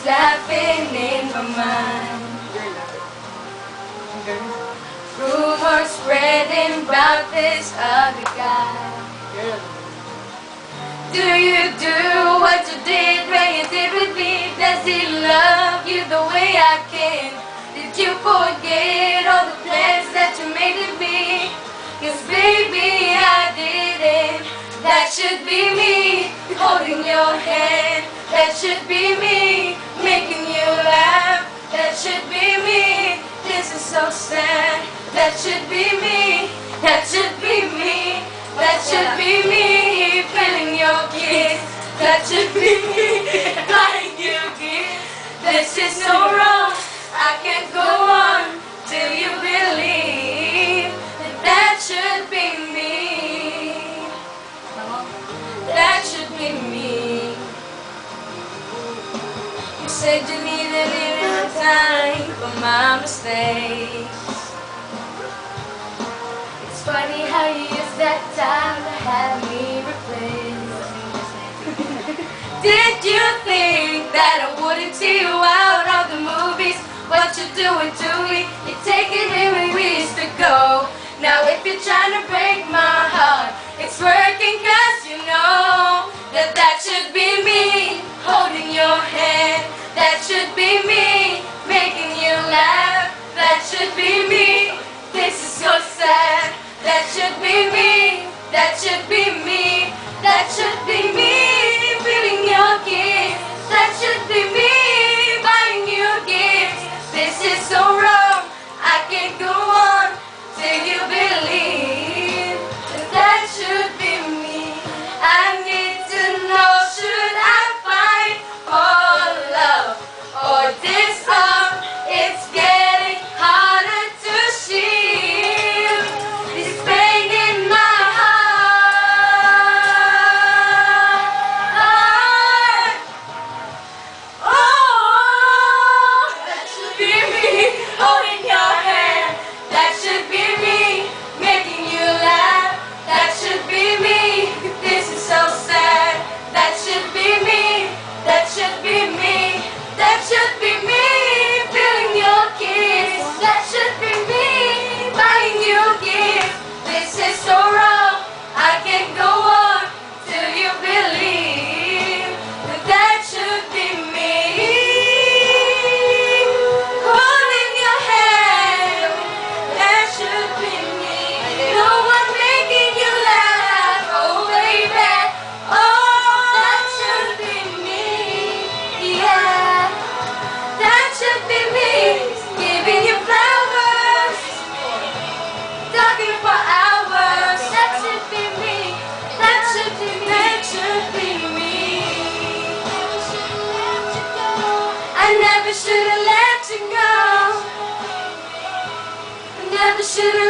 always laughing in my mind. Rumors spreading about this other guy. Do you do what you did when you did with me? Does he love you the way I can? Did you forget all the plans that you made with me? 'Cause baby I didn't. That should be me holding your hand. That should be me making you laugh. That should be me. This is so sad. That should be me. That should be me. That should be me feeling your kiss. That should be me buying you gifts. This is so wrong. I can't go on till you believe that that should be me. That should be me. You said you needed a little time for my mistakes. It's funny how you use that time to have me replaced. Did you think that I wouldn't see you out of the movies? What you're doing to me, you're taking me where we used to go. Now if you're trying to break my heart, it's working 'cause you know that that should be me holding your hand. That should be me making you laugh. That should be me. This is so sad. That should be me. That should be me. That should be me feeling your kiss. That should be me buying you gifts. This is so wrong. I can't go on till you believe that that should be me. I need to know, should I fight for love or this love? It's getting harder to see this pain in my heart. Oh, that should be me holding your hand. That should be me making you laugh. That should be me. This is so sad. That should be me. That should be me. That should be me feeling your kiss. That should be me buying you gifts. This is so wrong. I can't go on till you believe that that should be me holding your hand. That should be me. No one making you laugh. Oh baby. Oh, that should be me. Yeah. That should be me giving you flowers, talking for hours. That should be me. That should be me. That should be me. I never should have let you go. I never should have